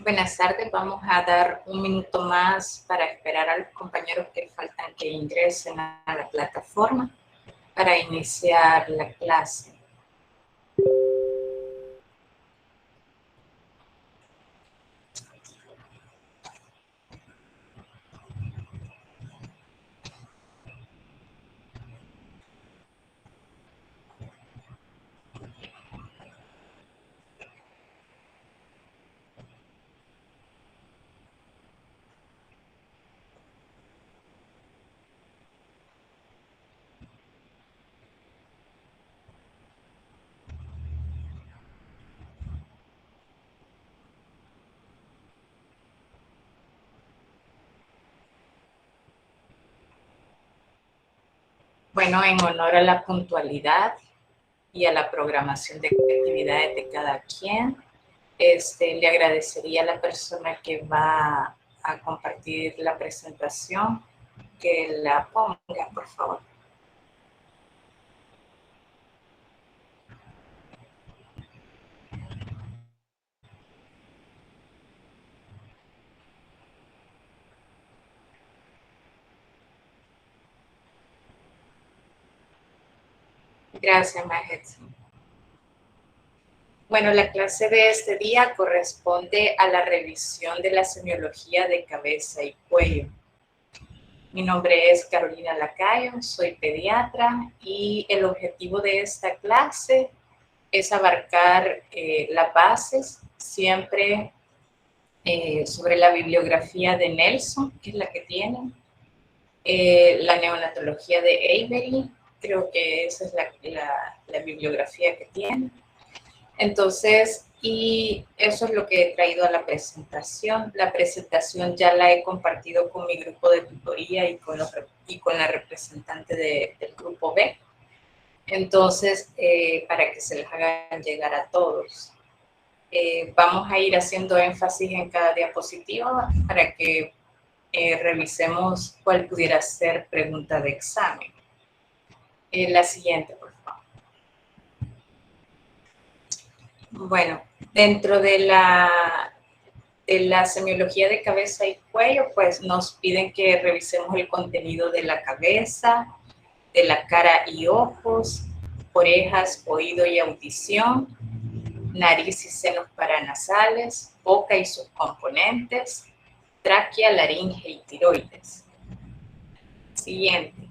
Buenas tardes, vamos a dar un minuto más para esperar a los compañeros que faltan que ingresen a la plataforma para iniciar la clase. Bueno, en honor a la puntualidad y a la programación de actividades de cada quien, le agradecería a la persona que va a compartir la presentación que la ponga, por favor. Gracias, Majetsi. Bueno, la clase de este día corresponde a la revisión de la semiología de cabeza y cuello. Mi nombre es Carolina Lacayo, soy pediatra y el objetivo de esta clase es abarcar las bases siempre sobre la bibliografía de Nelson, que es la que tienen, la neonatología de Avery, creo que esa es la bibliografía que tienen. Entonces, y eso es lo que he traído a la presentación. La presentación ya la he compartido con mi grupo de tutoría y con la representante del grupo B. Entonces, para que se les hagan llegar a todos. Vamos a ir haciendo énfasis en cada diapositiva para que revisemos cuál pudiera ser pregunta de examen. La siguiente, por favor. Bueno, dentro de la semiología de cabeza y cuello, pues nos piden que revisemos el contenido de la cabeza, de la cara y ojos, orejas, oído y audición, nariz y senos paranasales, boca y sus componentes, tráquea, laringe y tiroides. Siguiente.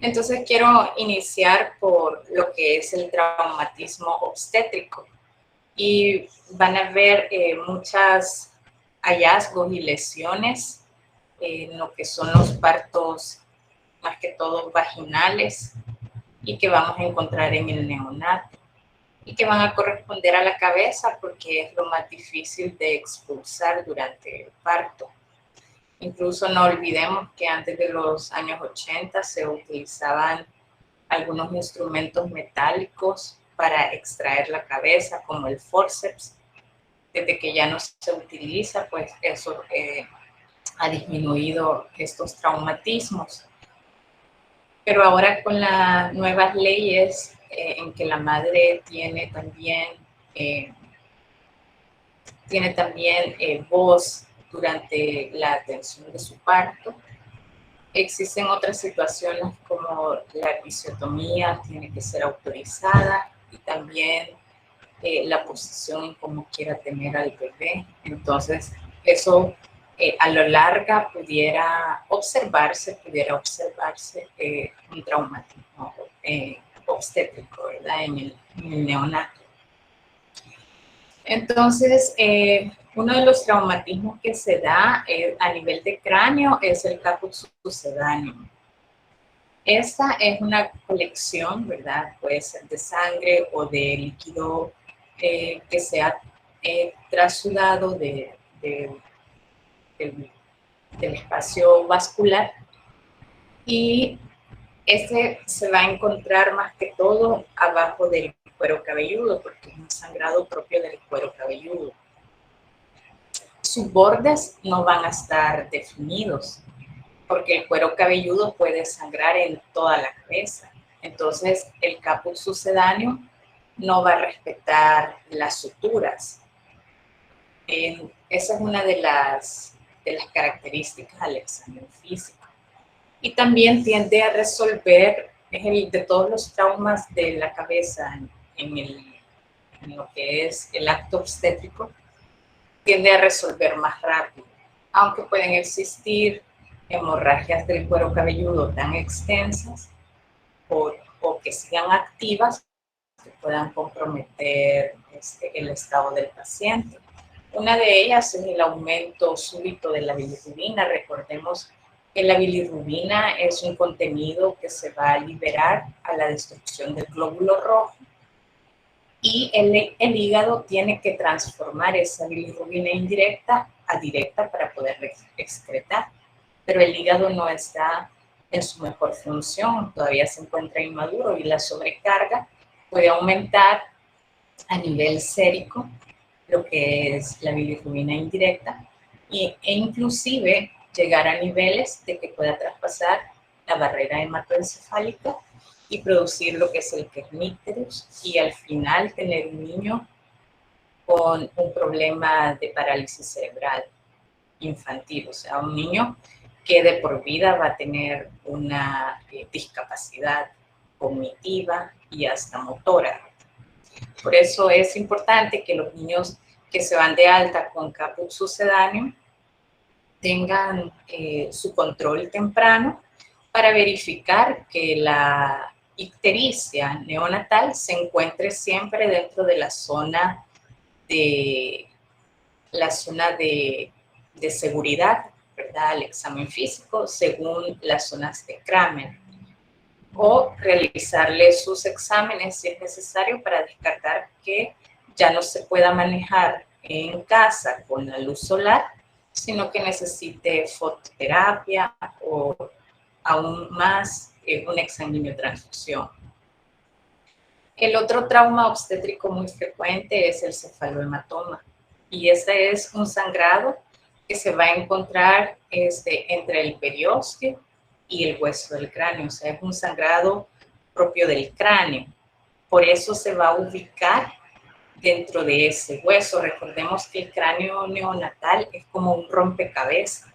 Entonces quiero iniciar por lo que es el traumatismo obstétrico. Y van a ver muchos hallazgos y lesiones en lo que son los partos, más que todo vaginales, y que vamos a encontrar en el neonato, y que van a corresponder a la cabeza porque es lo más difícil de expulsar durante el parto. Incluso no olvidemos que antes de los años 80 se utilizaban algunos instrumentos metálicos para extraer la cabeza, como el forceps. Desde que ya no se utiliza, pues eso ha disminuido estos traumatismos. Pero ahora con las nuevas leyes en que la madre tiene también voz durante la atención de su parto, existen otras situaciones como la episiotomía tiene que ser autorizada y también la posición en cómo quiera tener al bebé. Entonces, eso a lo larga pudiera observarse un traumatismo obstétrico, ¿verdad? En el neonato. Entonces, uno de los traumatismos que se da a nivel de cráneo es el caput succedaneum. Esta es una colección, ¿verdad? Puede ser de sangre o de líquido que se ha trasudado del espacio vascular, y este se va a encontrar más que todo abajo del cuero cabelludo, porque es un sangrado propio del cuero cabelludo. Sus bordes no van a estar definidos, porque el cuero cabelludo puede sangrar en toda la cabeza. Entonces, el caput sucedáneo no va a respetar las suturas. Esa es una de las características al examen físico. Y también tiende a resolver, es el de todos los traumas de la cabeza en lo que es el acto obstétrico, tiende a resolver más rápido, aunque pueden existir hemorragias del cuero cabelludo tan extensas o que sigan activas que puedan comprometer el estado del paciente. Una de ellas es el aumento súbito de la bilirrubina. Recordemos que la bilirrubina es un contenido que se va a liberar a la destrucción del glóbulo rojo y el hígado tiene que transformar esa bilirrubina indirecta a directa para poder excretar. Pero el hígado no está en su mejor función, todavía se encuentra inmaduro y la sobrecarga puede aumentar a nivel sérico lo que es la bilirrubina indirecta e inclusive llegar a niveles de que pueda traspasar la barrera hematoencefálica y producir lo que es el kernícterus y al final tener un niño con un problema de parálisis cerebral infantil, o sea, un niño que de por vida va a tener una discapacidad cognitiva y hasta motora. Por eso es importante que los niños que se van de alta con caput sucedáneo tengan su control temprano para verificar que la ictericia neonatal se encuentre siempre dentro de la zona de seguridad, ¿verdad? Al examen físico según las zonas de Kramer, o realizarle sus exámenes si es necesario para descartar que ya no se pueda manejar en casa con la luz solar, sino que necesite fototerapia o aún más una exsanguinotransfusión. El otro trauma obstétrico muy frecuente es el cefalohematoma, y este es un sangrado que se va a encontrar entre el periósteo y el hueso del cráneo, o sea, es un sangrado propio del cráneo. Por eso se va a ubicar dentro de ese hueso. Recordemos que el cráneo neonatal es como un rompecabezas.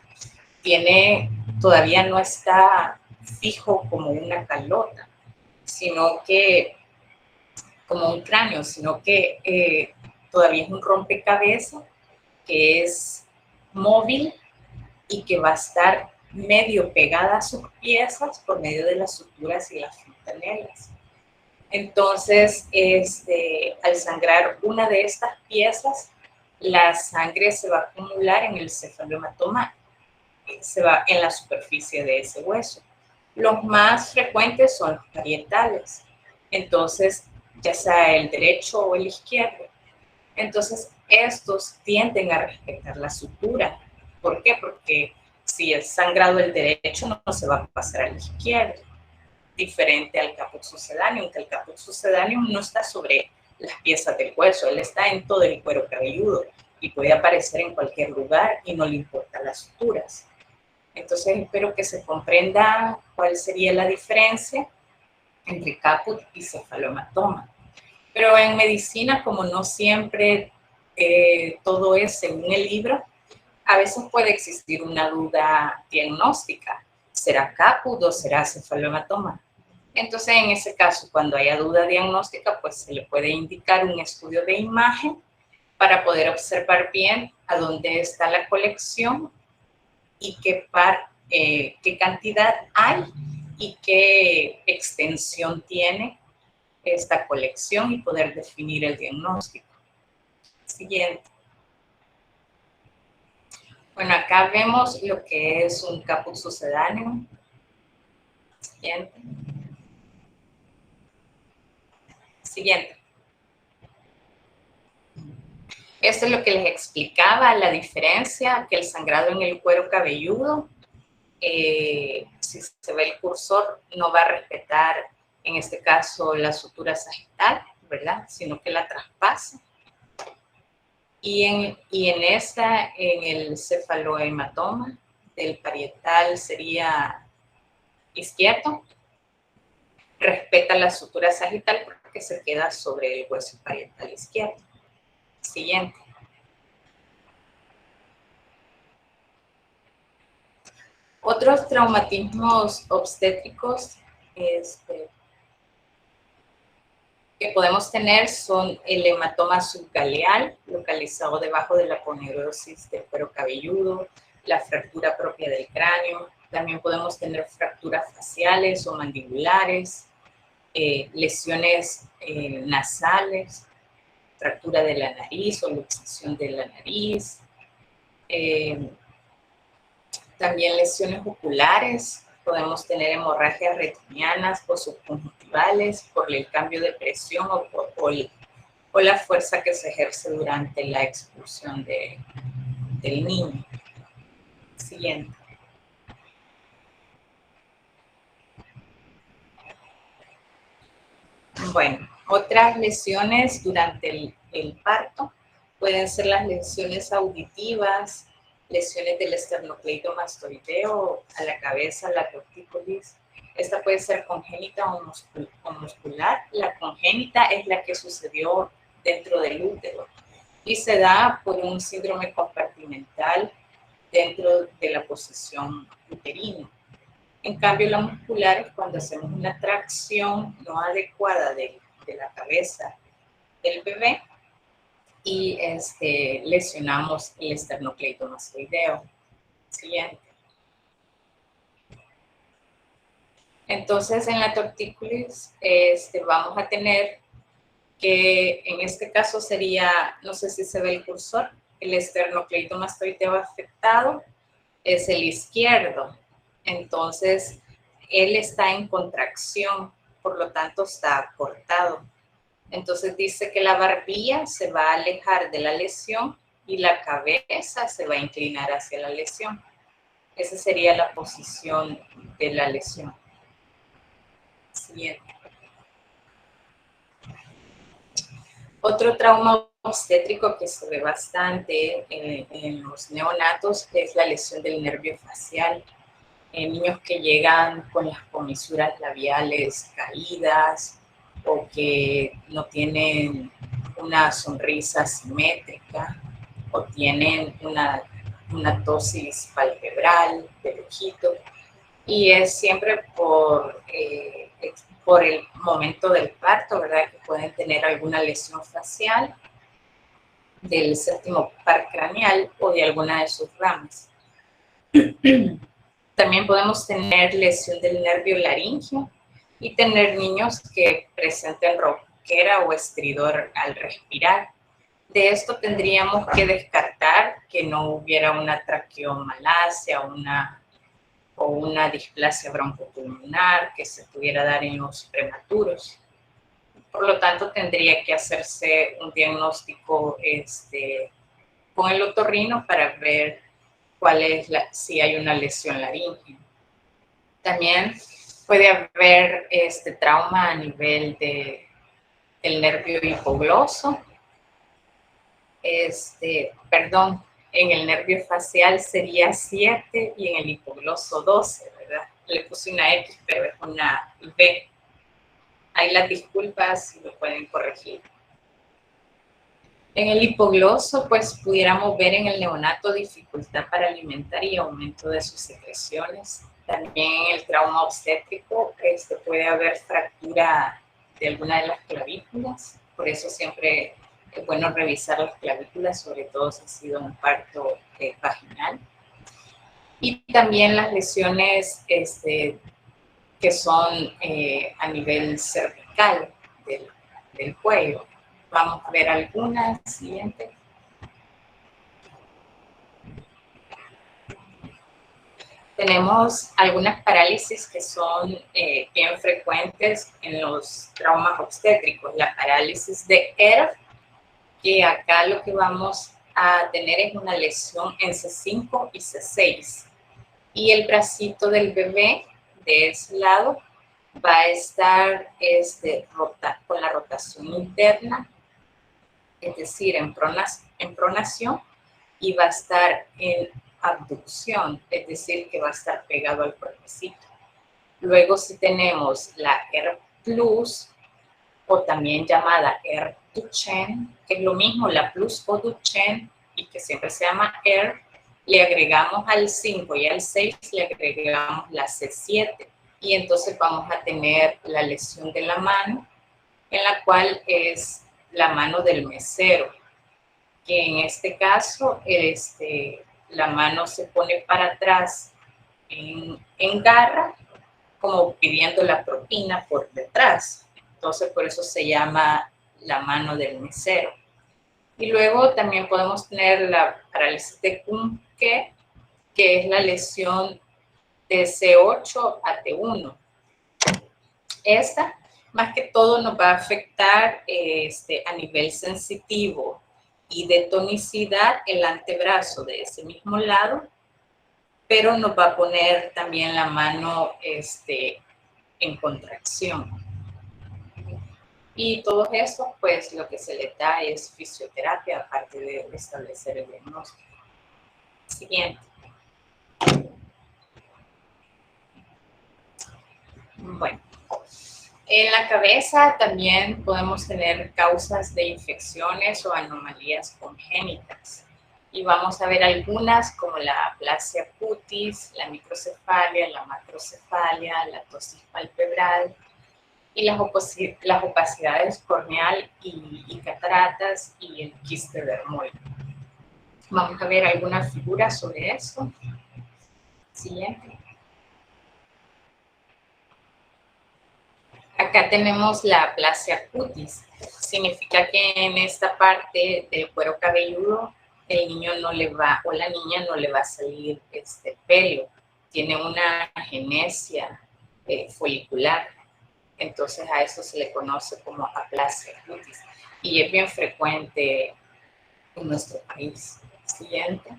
Todavía no está fijo como una calota, sino que como un cráneo, sino que todavía es un rompecabezas que es móvil y que va a estar medio pegada a sus piezas por medio de las suturas y las fontanelas. Entonces, al sangrar una de estas piezas, la sangre se va a acumular en el cefalohematoma, se va en la superficie de ese hueso. Los más frecuentes son los parietales, entonces, ya sea el derecho o el izquierdo. Entonces, estos tienden a respetar la sutura. ¿Por qué? Porque si es sangrado el derecho, no se va a pasar al izquierdo, diferente al caput sucedáneo, aunque el caput sucedáneo no está sobre las piezas del hueso, él está en todo el cuero cabelludo y puede aparecer en cualquier lugar y no le importan las suturas. Entonces, espero que se comprenda cuál sería la diferencia entre caput y cefalohematoma. Pero en medicina, como no siempre todo es según el libro, a veces puede existir una duda diagnóstica. ¿Será caput o será cefalohematoma? Entonces, en ese caso, cuando haya duda diagnóstica, pues se le puede indicar un estudio de imagen para poder observar bien a dónde está la colección y qué cantidad hay y qué extensión tiene esta colección y poder definir el diagnóstico. Siguiente. Bueno, acá vemos lo que es un caput sucedáneo. Siguiente. Siguiente. Esto es lo que les explicaba, la diferencia, que el sangrado en el cuero cabelludo, si se ve el cursor, no va a respetar, en este caso, la sutura sagital, ¿verdad? Sino que la traspasa. Y en el cefalohematoma del parietal sería izquierdo, respeta la sutura sagital porque se queda sobre el hueso parietal izquierdo. Siguiente. Otros traumatismos obstétricos que podemos tener son el hematoma subgaleal, localizado debajo de la aponeurosis del cuero cabelludo, la fractura propia del cráneo. También podemos tener fracturas faciales o mandibulares, lesiones nasales, fractura de la nariz o luxación de la nariz. También lesiones oculares, podemos tener hemorragias retinianas o subconjuntivales por el cambio de presión o la fuerza que se ejerce durante la expulsión del niño. Siguiente. Bueno, otras lesiones durante el parto pueden ser las lesiones auditivas, lesiones del esternocleidomastoideo a la cabeza, la tortícolis. Esta puede ser congénita o muscular. La congénita es la que sucedió dentro del útero y se da por un síndrome compartimental dentro de la posición uterina. En cambio, la muscular es cuando hacemos una tracción no adecuada de la cabeza del bebé y lesionamos el esternocleidomastoideo. Siguiente. Entonces, en la tortícolis vamos a tener que en este caso sería, no sé si se ve el cursor, el esternocleidomastoideo afectado es el izquierdo. Entonces, él está en contracción, por lo tanto está cortado. Entonces dice que la barbilla se va a alejar de la lesión y la cabeza se va a inclinar hacia la lesión. Esa sería la posición de la lesión. Siguiente. Otro trauma obstétrico que se ve bastante en los neonatos es la lesión del nervio facial. En niños que llegan con las comisuras labiales caídas o que no tienen una sonrisa simétrica o tienen una tosis palpebral del ojito, y es siempre por el momento del parto, ¿verdad? Que pueden tener alguna lesión facial del séptimo par craneal o de alguna de sus ramas. También podemos tener lesión del nervio laríngeo y tener niños que presenten ronquera o estridor al respirar. De esto tendríamos que descartar que no hubiera una traqueomalacia o una displasia broncopulmonar que se pudiera dar en los prematuros. Por lo tanto, tendría que hacerse un diagnóstico con el otorrino para ver si hay una lesión laríngea. También puede haber trauma a nivel del nervio hipogloso. En el nervio facial sería 7 y en el hipogloso 12, ¿verdad? Le puse una X, pero es una B. Ahí las disculpas si lo pueden corregir. En el hipogloso, pues pudiéramos ver en el neonato dificultad para alimentar y aumento de sus secreciones. También en el trauma obstétrico puede haber fractura de alguna de las clavículas. Por eso siempre es bueno revisar las clavículas, sobre todo si ha sido un parto vaginal. Y también las lesiones que son a nivel cervical del cuello. Vamos a ver algunas. Siguiente. Tenemos algunas parálisis que son bien frecuentes en los traumas obstétricos. La parálisis de Erb, que acá lo que vamos a tener es una lesión en C5 y C6. Y el bracito del bebé de ese lado va a estar con la rotación interna, es decir, en pronación, y va a estar en abducción, es decir, que va a estar pegado al cuerpecito. Luego, si tenemos la ERB Plus, o también llamada ERB Duchenne, que es lo mismo, la Plus o Duchenne, y que siempre se llama ERB, le agregamos al 5 y al 6, le agregamos la C7. Y entonces vamos a tener la lesión de la mano, en la cual es la mano del mesero, que en este caso la mano se pone para atrás en garra, como pidiendo la propina por detrás. Entonces por eso se llama la mano del mesero. Y luego también podemos tener la parálisis de Kuhnke, que es la lesión de C8 a T1. Esta, más que todo, nos va a afectar a nivel sensitivo y de tonicidad el antebrazo de ese mismo lado, pero nos va a poner también la mano en contracción. Y todo eso, pues lo que se le da es fisioterapia, aparte de establecer el diagnóstico. Siguiente. Bueno, en la cabeza también podemos tener causas de infecciones o anomalías congénitas. Y vamos a ver algunas como la aplasia cutis, la microcefalia, la macrocefalia, la ptosis palpebral y las opacidades corneal y cataratas y el quiste dermoide. Vamos a ver algunas figuras sobre eso. Siguiente. Acá tenemos la aplasia cutis. Significa que en esta parte del cuero cabelludo el niño no le va, o la niña no le va a salir pelo. Tiene una agenesia folicular. Entonces a eso se le conoce como aplasia cutis. Y es bien frecuente en nuestro país. Siguiente.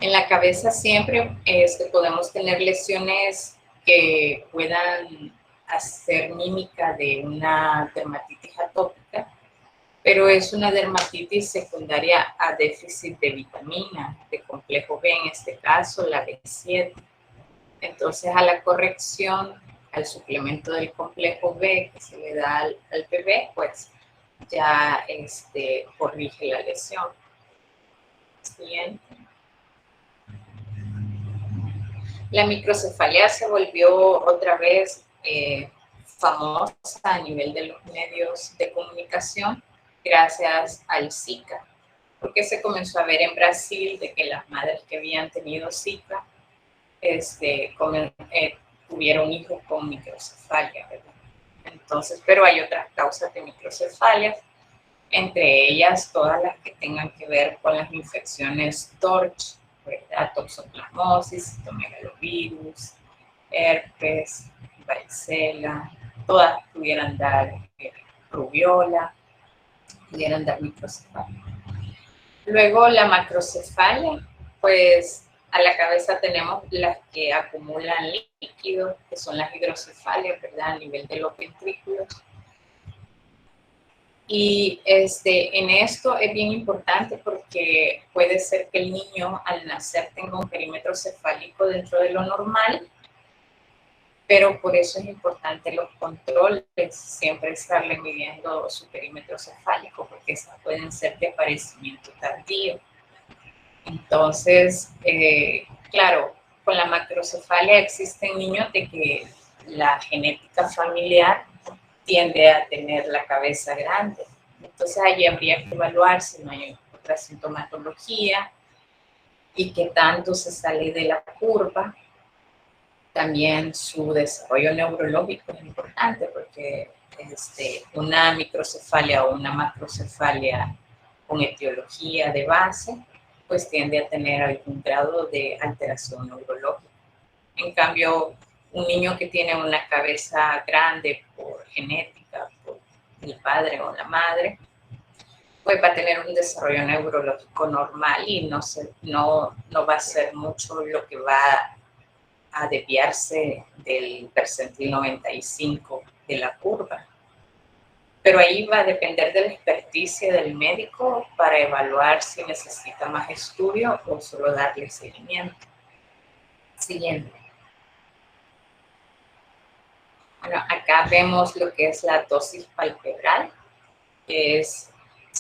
En la cabeza siempre podemos tener lesiones que puedan hacer mímica de una dermatitis atópica, pero es una dermatitis secundaria a déficit de vitamina, de complejo B, en este caso la B7. Entonces a la corrección, al suplemento del complejo B que se le da al bebé, pues ya corrige la lesión. Siguiente. La microcefalia se volvió otra vez famosa a nivel de los medios de comunicación gracias al Zika, porque se comenzó a ver en Brasil de que las madres que habían tenido Zika tuvieron hijos con microcefalia, ¿verdad? Entonces, pero hay otras causas de microcefalia, entre ellas todas las que tengan que ver con las infecciones TORCH, ¿verdad? Toxoplasmosis, citomegalovirus, herpes, varicela, todas pudieran dar rubiola, pudieran dar microcefalia. Luego la macrocefalia, pues a la cabeza tenemos las que acumulan líquidos, que son las hidrocefalias, ¿verdad? A nivel de los ventrículos. Y en esto es bien importante porque puede ser que el niño al nacer tenga un perímetro cefálico dentro de lo normal, pero por eso es importante los controles, siempre estarle midiendo su perímetro cefálico, porque esas pueden ser de aparecimiento tardío. Entonces, claro, con la macrocefalia existen niños de que la genética familiar tiende a tener la cabeza grande. Entonces, allí habría que evaluar si no hay otra sintomatología y qué tanto se sale de la curva. También su desarrollo neurológico es importante porque una microcefalia o una macrocefalia con etiología de base, pues tiende a tener algún grado de alteración neurológica. En cambio, un niño que tiene una cabeza grande por genética, por el padre o la madre, pues va a tener un desarrollo neurológico normal y no va a ser mucho lo que va a desviarse del percentil 95 de la curva. Pero ahí va a depender de la experticia del médico para evaluar si necesita más estudio o solo darle seguimiento. Siguiente. Bueno, acá vemos lo que es la ptosis palpebral, que es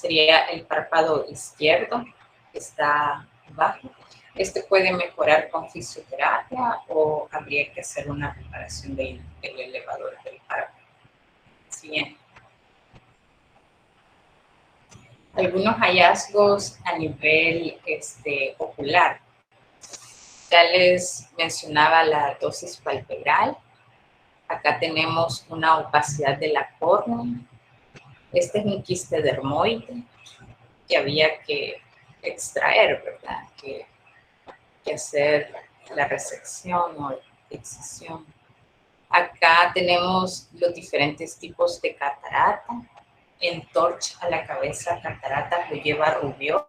sería el párpado izquierdo, que está bajo. Este puede mejorar con fisioterapia o habría que hacer una reparación del elevador del párpado. Siguiente. Algunos hallazgos a nivel ocular. Ya les mencionaba la dosis palpebral. Acá tenemos una opacidad de la córnea. Este es un quiste dermoide que había que extraer, ¿verdad? Que hacer la resección o excisión. Acá tenemos los diferentes tipos de catarata. En TORCH a la cabeza, catarata lo lleva rubiola,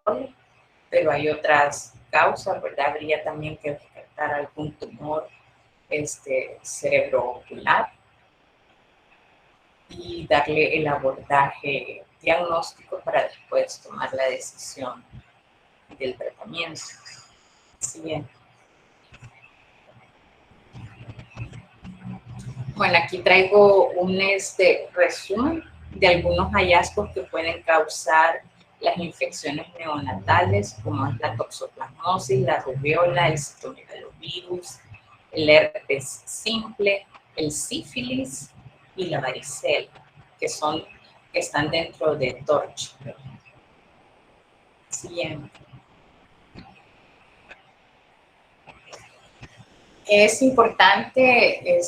pero hay otras causas, ¿verdad? Habría también que descartar algún tumor cerebroocular y darle el abordaje diagnóstico para después tomar la decisión del tratamiento. Siguiente. Bueno, aquí traigo un resumen de algunos hallazgos que pueden causar las infecciones neonatales, como es la toxoplasmosis, la rubiola, el citomegalovirus, el herpes simple, el sífilis y la varicela, que están dentro de TORCH. Siguiente. Es importante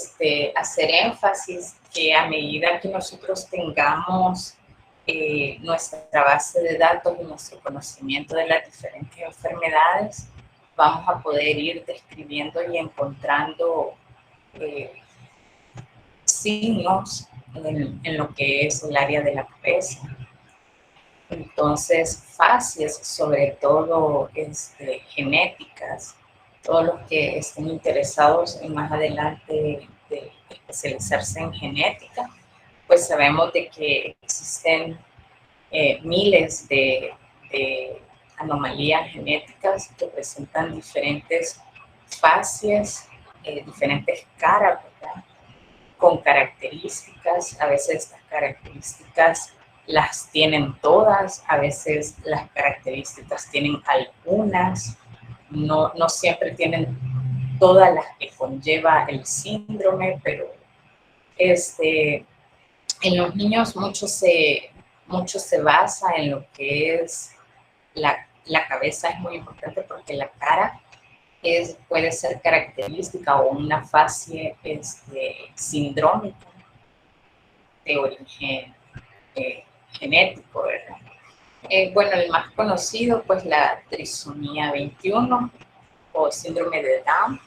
hacer énfasis que a medida que nosotros tengamos nuestra base de datos y nuestro conocimiento de las diferentes enfermedades, vamos a poder ir describiendo y encontrando signos en lo que es el área de la cabeza. Entonces, fases, sobre todo genéticas, todos los que estén interesados en más adelante de especializarse en genética, pues sabemos de que existen miles de anomalías genéticas que presentan diferentes fases, diferentes caras, ¿verdad? Con características. A veces estas características las tienen todas, a veces las características tienen algunas, no siempre tienen todas las que conlleva el síndrome, pero en los niños mucho se basa en lo que es la cabeza. Es muy importante porque la cara puede ser característica o una fase sindrómica de origen genético, ¿verdad? Bueno, el más conocido, pues la trisomía 21 o síndrome de Down.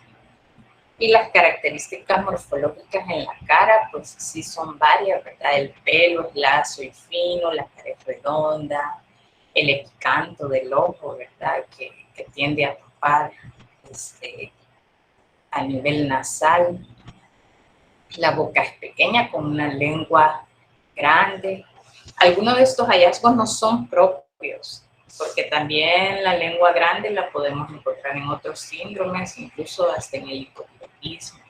Y las características morfológicas en la cara, pues sí son varias, ¿verdad? El pelo es lacio y fino, la cara es redonda, el epicanto del ojo, ¿verdad? Que tiende a tapar a nivel nasal. La boca es pequeña con una lengua grande. Algunos de estos hallazgos no son propios, porque también la lengua grande la podemos encontrar en otros síndromes, incluso hasta en el hipotiroidismo.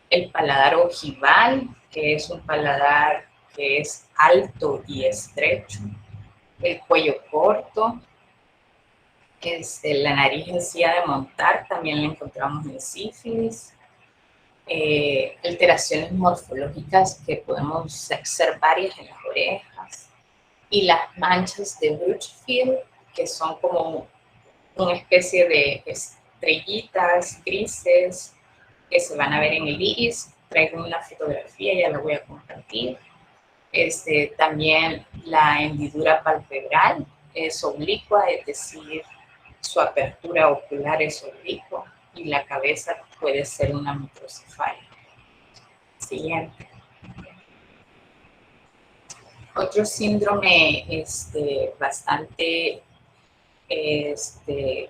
El paladar ojival, que es un paladar que es alto y estrecho. El cuello corto. La nariz en silla de montar, también la encontramos en sífilis. Alteraciones morfológicas que podemos ser varias en las orejas. Y las manchas de Creutzfeldt, que son como una especie de estrellitas grises que se van a ver en el iris. Traigo una fotografía, ya la voy a compartir. También la hendidura palpebral es oblicua, es decir, su apertura ocular es oblicua y la cabeza puede ser una microcefalia. Siguiente. Otro síndrome bastante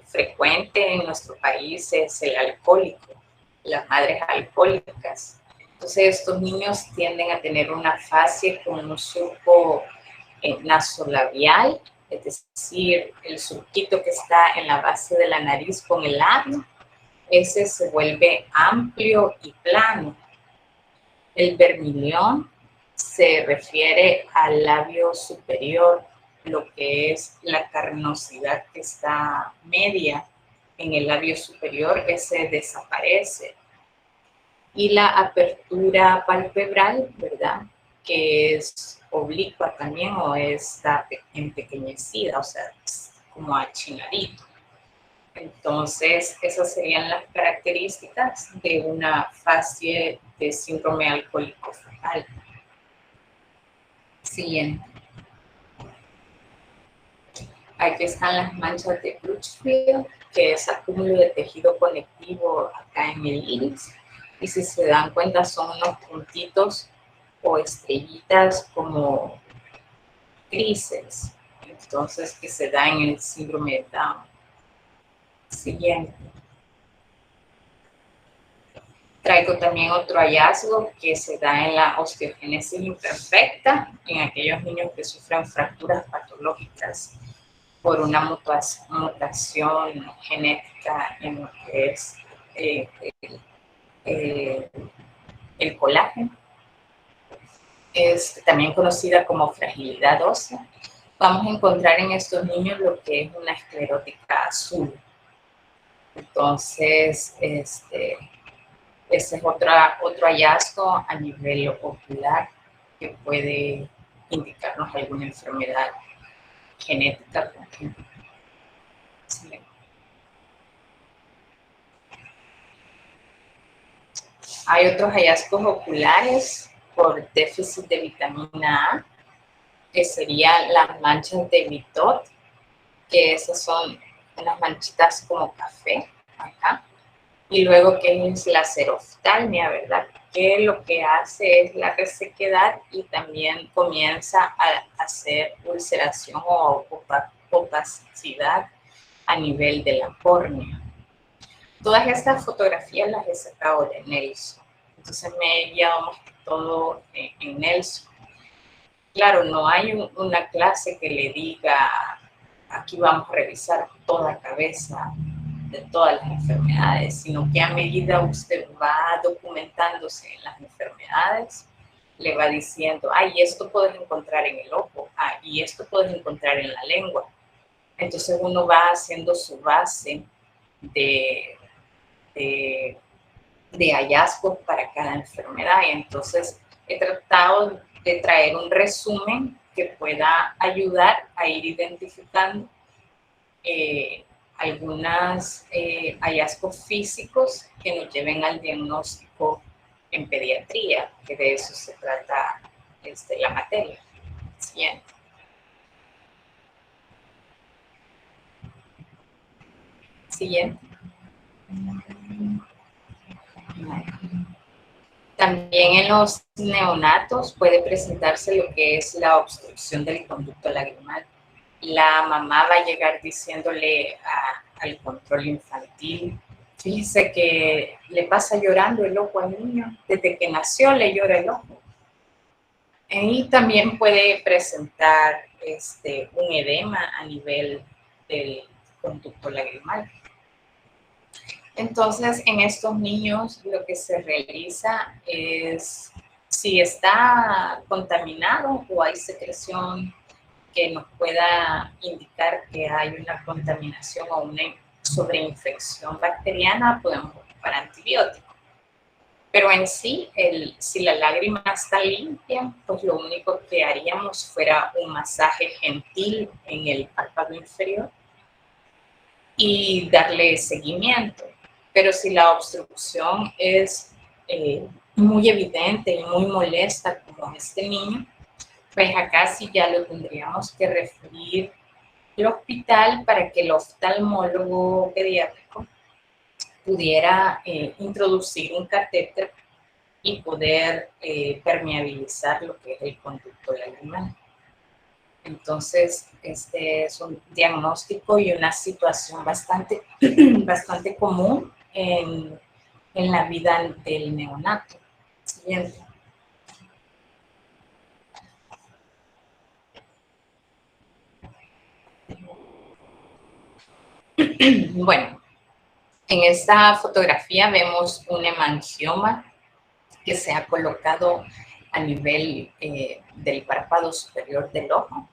frecuente en nuestro país es el alcohólico, las madres alcohólicas. Entonces, estos niños tienden a tener una fase con un surco nasolabial, es decir, el surquito que está en la base de la nariz con el labio, ese se vuelve amplio y plano. El vermilión se refiere al labio superior lo que es la carnosidad que está media en el labio superior, ese desaparece. Y la apertura palpebral, ¿verdad? Que es oblicua también o está empequeñecida, o sea, como achinadito. Entonces, esas serían las características de una fase de síndrome alcohólico fetal. Siguiente. Aquí están las manchas de Creutzfeldt, que es acúmulo de tejido conectivo acá en el iris. Y si se dan cuenta, son unos puntitos o estrellitas como grises. Entonces, que se da en el síndrome de Down. Siguiente. Traigo también otro hallazgo que se da en la osteogénesis imperfecta en aquellos niños que sufren fracturas patológicas por una mutación genética en lo que es el colágeno. Es también conocida como fragilidad ósea. Vamos a encontrar en estos niños lo que es una esclerótica azul. Entonces, ese es otro hallazgo a nivel ocular que puede indicarnos alguna enfermedad genética. Sí. Hay otros hallazgos oculares por déficit de vitamina A, que serían las manchas de Vitot, que esas son unas manchitas como café acá. Y luego, ¿qué es la xeroftalmia, verdad? Que lo que hace es la resequedad y también comienza a hacer ulceración o opacidad a nivel de la córnea. Todas estas fotografías las he sacado de Nelson. Entonces me he guiado más que todo en Nelson. Claro, no hay una clase que le diga, aquí vamos a revisar toda cabeza de todas las enfermedades, sino que a medida usted va documentándose en las enfermedades, le va diciendo, y esto puedes encontrar en el ojo, y esto puedes encontrar en la lengua. Entonces uno va haciendo su base de hallazgos para cada enfermedad. Y entonces he tratado de traer un resumen que pueda ayudar a ir identificando algunos hallazgos físicos que nos lleven al diagnóstico en pediatría, que de eso se trata la materia. Siguiente. Siguiente. También en los neonatos puede presentarse lo que es la obstrucción del conducto lagrimal. La mamá va a llegar diciéndole al control infantil, fíjese que le pasa llorando el ojo al niño, desde que nació le llora el ojo. Y también puede presentar un edema a nivel del conducto lagrimal. Entonces, en estos niños lo que se realiza es, si está contaminado o hay secreción que nos pueda indicar que hay una contaminación o una sobreinfección bacteriana, podemos ocupar antibióticos. Pero en sí, si la lágrima está limpia, pues lo único que haríamos fuera un masaje gentil en el párpado inferior y darle seguimiento. Pero si la obstrucción es muy evidente y muy molesta, como este niño, pues acá sí ya lo tendríamos que referir al hospital para que el oftalmólogo pediátrico pudiera introducir un catéter y poder permeabilizar lo que es el conducto lagrimal. Entonces, este es un diagnóstico y una situación bastante común en la vida del neonato. Siguiente. Bueno, en esta fotografía vemos un hemangioma que se ha colocado a nivel del párpado superior del ojo.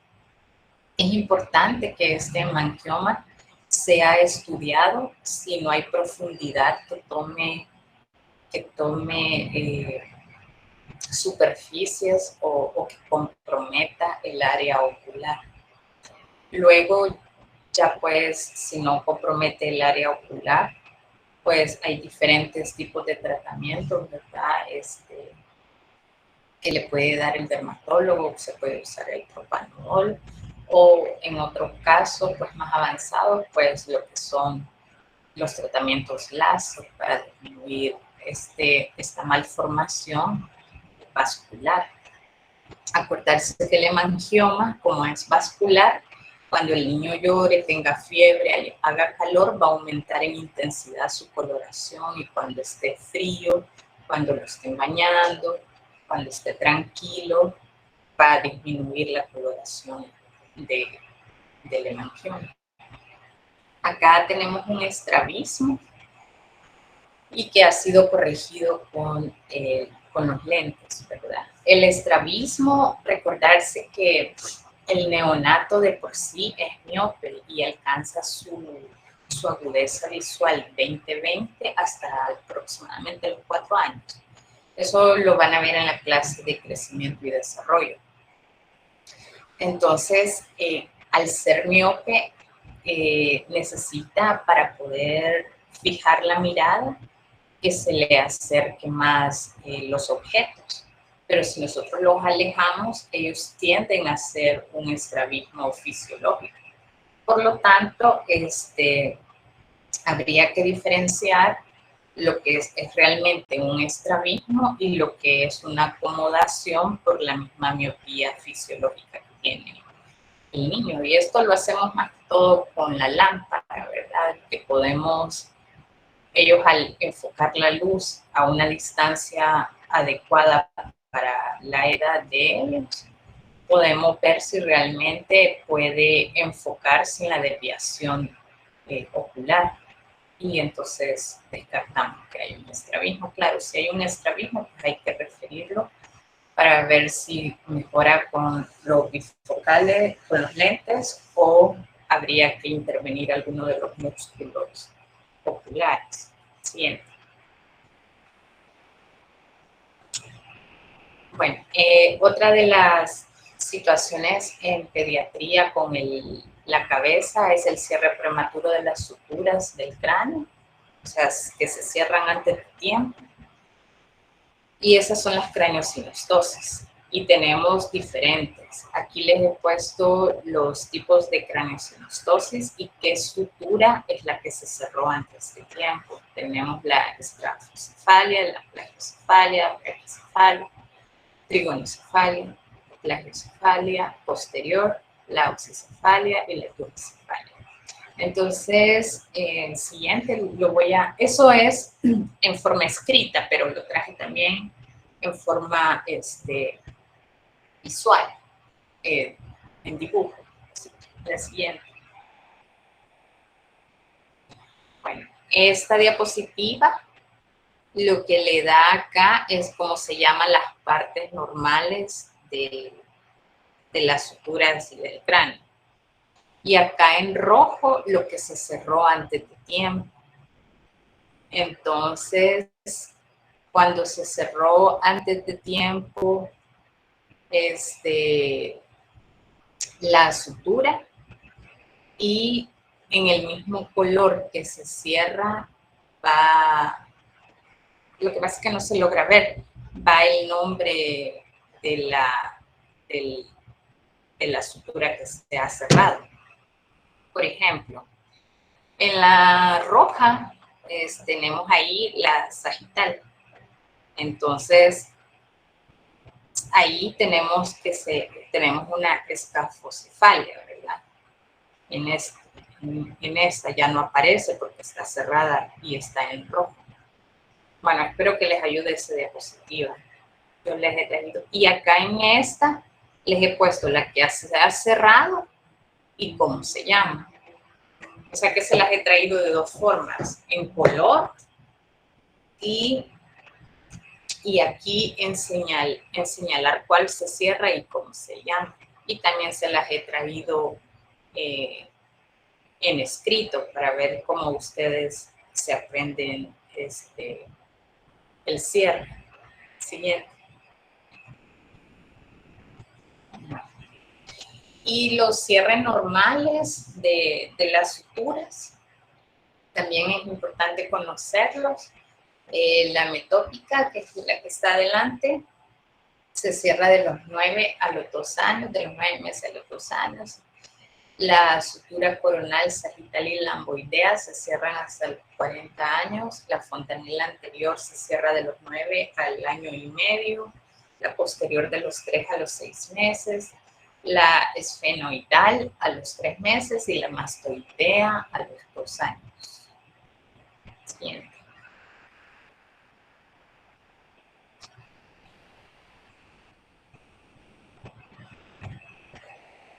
Es importante que este hemangioma sea estudiado si no hay profundidad que tome superficies o que comprometa el área ocular. Luego, ya pues, si no compromete el área ocular, pues hay diferentes tipos de tratamientos, ¿verdad? Que le puede dar el dermatólogo, se puede usar el propanol, o en otros casos, pues más avanzados, pues lo que son los tratamientos láser para disminuir esta malformación vascular. Acordarse que el hemangioma, como es vascular, cuando el niño llore, tenga fiebre, haga calor, va a aumentar en intensidad su coloración, y cuando esté frío, cuando lo estén bañando, cuando esté tranquilo, va a disminuir la coloración del hemangioma. Acá tenemos un estrabismo y que ha sido corregido con los lentes, ¿verdad? El estrabismo, recordarse que el neonato de por sí es miope y alcanza su agudeza visual 20/20 hasta aproximadamente los 4 años. Eso lo van a ver en la clase de crecimiento y desarrollo. Entonces, al ser miope, necesita, para poder fijar la mirada, que se le acerque más los objetos. Pero si nosotros los alejamos, ellos tienden a hacer un estrabismo fisiológico. Por lo tanto, habría que diferenciar lo que es realmente un estrabismo y lo que es una acomodación por la misma miopía fisiológica que tiene el niño. Y esto lo hacemos más que todo con la lámpara, ¿verdad? Que podemos, ellos al enfocar la luz a una distancia adecuada para la edad de ellos, podemos ver si realmente puede enfocarse en la desviación ocular. Y entonces descartamos que hay un estrabismo. Claro, si hay un estrabismo, pues hay que referirlo para ver si mejora con los bifocales, con los lentes, o habría que intervenir alguno de los músculos oculares. Siguiente. Bueno, otra de las situaciones en pediatría con la cabeza es el cierre prematuro de las suturas del cráneo, o sea, que se cierran antes de tiempo. Y esas son las craneosinostosis. Y tenemos diferentes. Aquí les he puesto los tipos de craneosinostosis y qué sutura es la que se cerró antes de tiempo. Tenemos la estratocefalia, la plagiocefalia, brachiocefalia, trigonocefalia, plagiocefalia posterior, la oxicefalia y la tubicefalia. Entonces, siguiente, eso es en forma escrita, pero lo traje también en forma visual, en dibujo. La siguiente. Bueno, esta diapositiva lo que le da acá es cómo se llaman las partes normales de las suturas y del cráneo. Y acá en rojo lo que se cerró antes de tiempo. Entonces, cuando se cerró antes de tiempo la sutura, y en el mismo color que se cierra lo que pasa es que no se logra ver, va el nombre de la sutura que se ha cerrado. Por ejemplo, en la roja tenemos ahí la sagital. Entonces, ahí tenemos una escafocefalia, ¿verdad? En esta ya no aparece porque está cerrada y está en rojo. Bueno, espero que les ayude esa diapositiva. Yo les he traído. Y acá en esta les he puesto la que se ha cerrado y cómo se llama. O sea que se las he traído de dos formas, en color y aquí en señalar cuál se cierra y cómo se llama. Y también se las he traído en escrito para ver cómo ustedes se aprenden el cierre. Siguiente. Y los cierres normales de las suturas, también es importante conocerlos. La metópica, que es la que está adelante, se cierra de los 9 a los 2 años, de los 9 meses a los 2 años. La sutura coronal, sagital y lamboidea se cierran hasta los 40 años. La fontanela anterior se cierra de los 9 al año y medio. La posterior de los 3 a los 6 meses. La esfenoidal a los 3 meses y la mastoidea a los 2 años. Siguiente.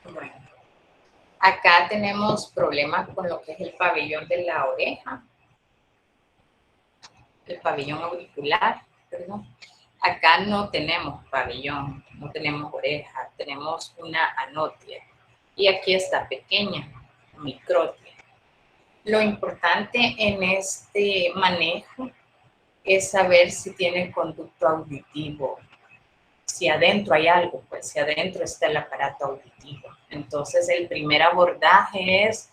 Bueno, acá tenemos problemas con lo que es el pabellón de la oreja, el pabellón auricular, perdón. Acá no tenemos pabellón, no tenemos oreja, tenemos una anotia. Y aquí está pequeña, microtia. Lo importante en este manejo es saber si tiene conducto auditivo. Si adentro hay algo, pues si adentro está el aparato auditivo. Entonces el primer abordaje es,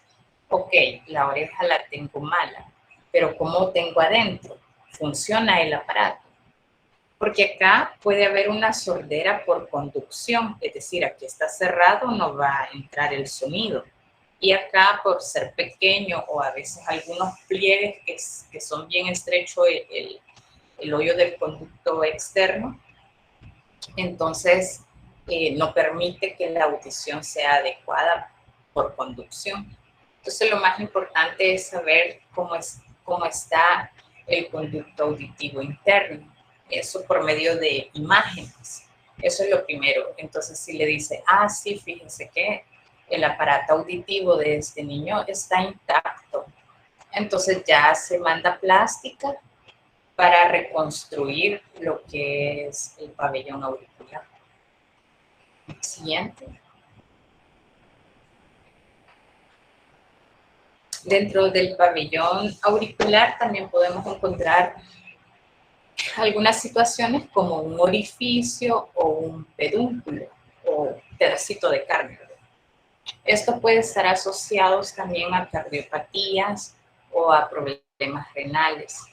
ok, la oreja la tengo mala, pero ¿cómo tengo adentro? ¿Funciona el aparato? Porque acá puede haber una sordera por conducción, es decir, aquí está cerrado, no va a entrar el sonido. Y acá, por ser pequeño o a veces algunos pliegues que son bien estrechos, el hoyo del conducto externo, entonces no permite que la audición sea adecuada por conducción. Entonces, lo más importante es saber cómo está el conducto auditivo interno. Eso por medio de imágenes. Eso es lo primero. Entonces, si le dice, sí, fíjense que el aparato auditivo de este niño está intacto, entonces ya se manda plástica para reconstruir lo que es el pabellón auricular. Siguiente. Dentro del pabellón auricular también podemos encontrar algunas situaciones como un orificio o un pedúnculo o pedacito de carne. Esto puede estar asociado también a cardiopatías o a problemas renales.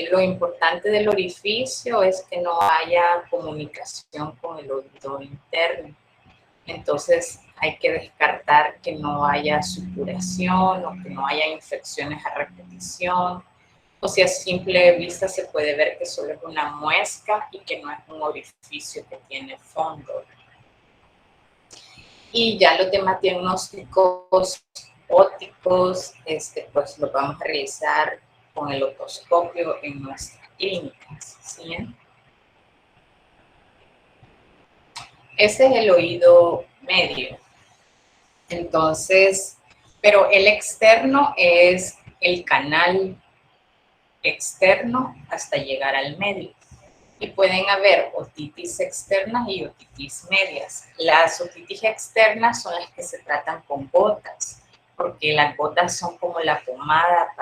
Lo importante del orificio es que no haya comunicación con el oído interno. Entonces hay que descartar que no haya supuración o que no haya infecciones a repetición. O si a simple vista se puede ver que solo es una muesca y que no es un orificio que tiene fondo. Y ya los demás diagnósticos ópticos, pues lo vamos a realizar con el otoscopio en nuestras clínicas. ¿Sí? Ese es el oído medio. Entonces, pero el externo es el canal externo hasta llegar al medio. Y pueden haber otitis externas y otitis medias. Las otitis externas son las que se tratan con gotas, porque las gotas son como la pomada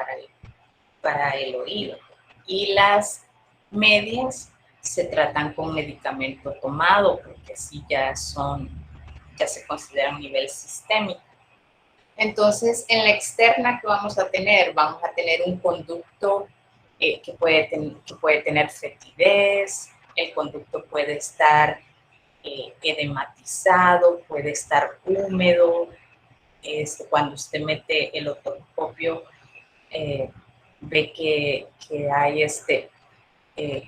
para el oído. Y las medias se tratan con medicamento tomado, porque sí ya se considera un nivel sistémico. Entonces, en la externa que vamos a tener un conducto que puede tener fetidez, el conducto puede estar edematizado, puede estar húmedo. Cuando usted mete el otoscopio, ve que hay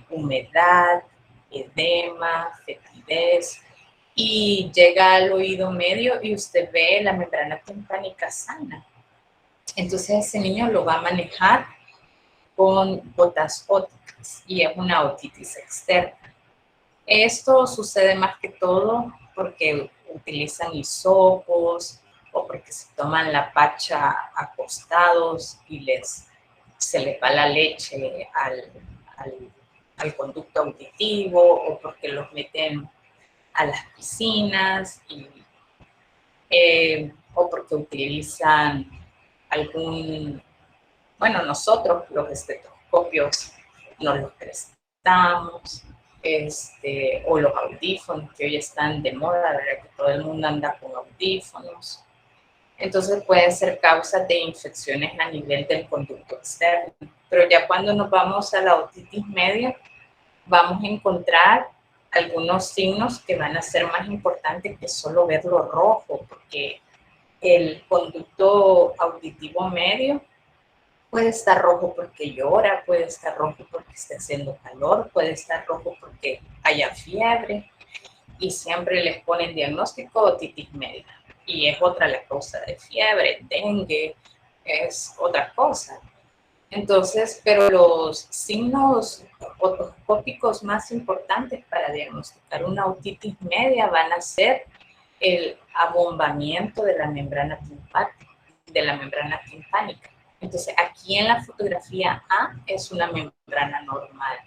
humedad, edema, fetidez, y llega al oído medio y usted ve la membrana timpánica sana. Entonces ese niño lo va a manejar con gotas ópticas y es una otitis externa. Esto sucede más que todo porque utilizan hisopos o porque se toman la pacha acostados y se les va la leche al conducto auditivo, o porque los meten a las piscinas. Y o porque utilizan algún, bueno, nosotros los estetoscopios nos los prestamos, o los audífonos que hoy están de moda, ¿verdad? Que todo el mundo anda con audífonos. Entonces pueden ser causas de infecciones a nivel del conducto externo. Pero ya cuando nos vamos a la otitis media, vamos a encontrar algunos signos que van a ser más importantes que solo verlo rojo, porque el conducto auditivo medio puede estar rojo porque llora, puede estar rojo porque está haciendo calor, puede estar rojo porque haya fiebre, y siempre les ponen diagnóstico otitis media. Y es otra la causa de fiebre, dengue, es otra cosa. Entonces, pero los signos otoscópicos más importantes para diagnosticar una otitis media van a ser el abombamiento de la membrana timpánica, Entonces, aquí en la fotografía A es una membrana normal.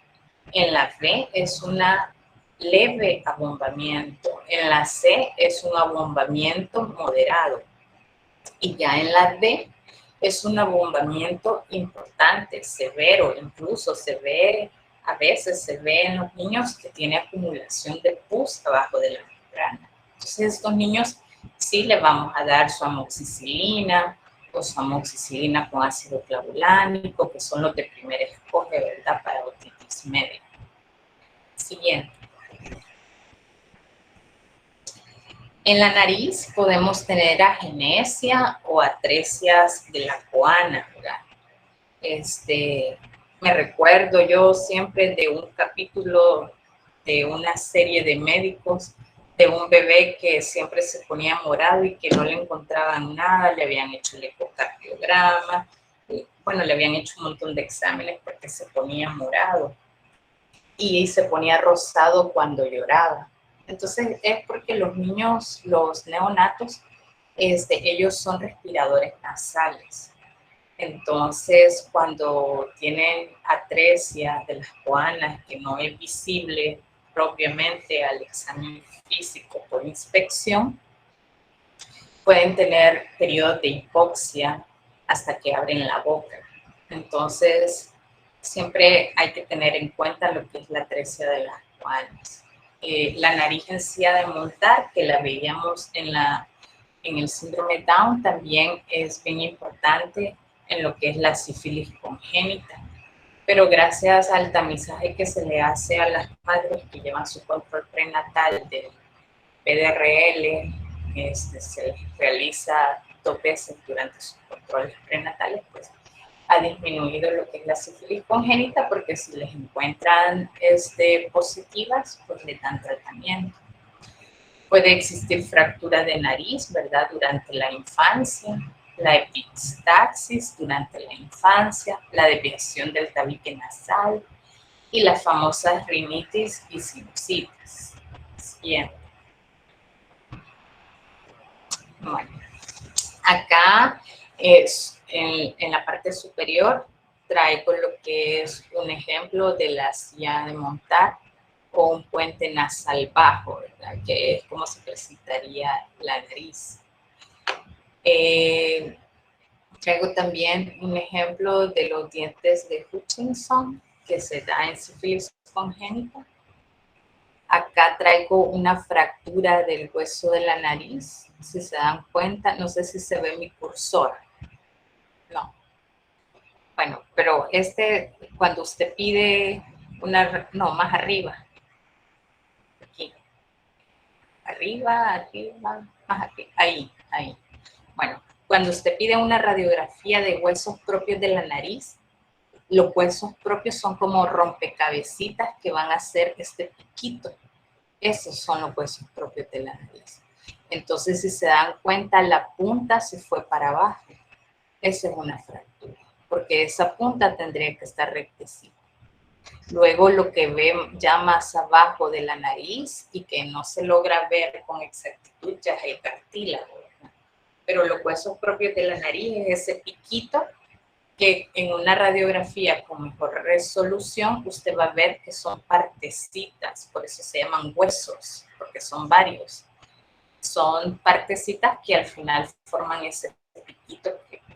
En la B es una leve abombamiento. En la C es un abombamiento moderado. Y ya en la D es un abombamiento importante, severo, incluso a veces se ve en los niños que tiene acumulación de pus abajo de la membrana. Entonces, a estos niños sí le vamos a dar su amoxicilina o su amoxicilina con ácido clavulánico, que son los de primer escoge, ¿verdad?, para otitis media. Siguiente. En la nariz podemos tener agenesia o atresias de la coana, ¿verdad? Me recuerdo yo siempre de un capítulo de una serie de médicos de un bebé que siempre se ponía morado y que no le encontraban nada, le habían hecho el ecocardiograma, bueno, le habían hecho un montón de exámenes porque se ponía morado y se ponía rosado cuando lloraba. Entonces es porque los niños, los neonatos, ellos son respiradores nasales. Entonces, cuando tienen atresia de las coanas que no es visible propiamente al examen físico por inspección, pueden tener periodos de hipoxia hasta que abren la boca. Entonces, siempre hay que tener en cuenta lo que es la atresia de las coanas. La nariz encía de montar, que la veíamos en el síndrome Down, también es bien importante en lo que es la sífilis congénita. Pero gracias al tamizaje que se le hace a las madres que llevan su control prenatal del PDRL, se les realiza 2 veces durante sus controles prenatales, pues ha disminuido lo que es la sífilis congénita, porque si les encuentran positivas, pues le dan tratamiento. Puede existir fractura de nariz, ¿verdad?, durante la infancia, la epistaxis durante la infancia, la desviación del tabique nasal y las famosas rinitis y sinusitis. Bien. Bueno, acá en la parte superior traigo lo que es un ejemplo de la silla de montar o un puente nasal bajo, ¿verdad?, que es como se presentaría la nariz. Traigo también un ejemplo de los dientes de Hutchinson que se da en sífilis congénita. Acá traigo una fractura del hueso de la nariz, si se dan cuenta, no sé si se ve mi cursor. No. Bueno, pero cuando usted pide no, más arriba. Aquí. Arriba, más aquí. Ahí. Bueno, cuando usted pide una radiografía de huesos propios de la nariz, los huesos propios son como rompecabecitas que van a hacer este piquito. Esos son los huesos propios de la nariz. Entonces, si se dan cuenta, la punta se fue para abajo. Esa es una fractura, porque esa punta tendría que estar rectecita. Luego, lo que ve ya más abajo de la nariz y que no se logra ver con exactitud ya es el cartílago. Pero los huesos propios de la nariz es ese piquito que en una radiografía con mejor resolución usted va a ver que son partecitas, por eso se llaman huesos, porque son varios. son partecitas que al final forman ese piquito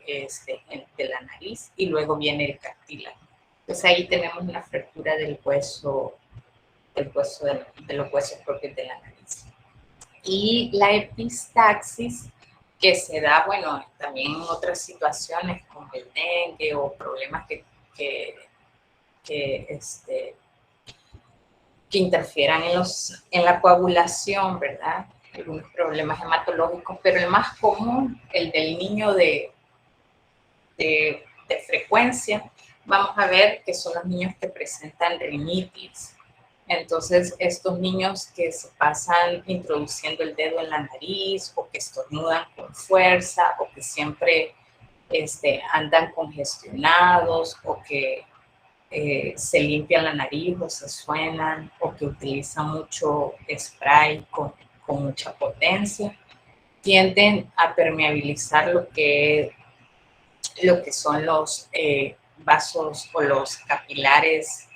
de la nariz y luego viene el cartílago. Entonces ahí tenemos una fractura del hueso, de los huesos propios de la nariz. Y la epistaxis, que se da, bueno, también en otras situaciones como el dengue o problemas que interfieran en la coagulación, ¿verdad? Algunos problemas hematológicos, pero el más común, el del niño de frecuencia, vamos a ver que son los niños que presentan rinitis. Entonces, estos niños que se pasan introduciendo el dedo en la nariz o que estornudan con fuerza o que siempre andan congestionados o que se limpian la nariz o se suenan o que utilizan mucho spray con mucha potencia, tienden a permeabilizar lo que son los vasos o los capilares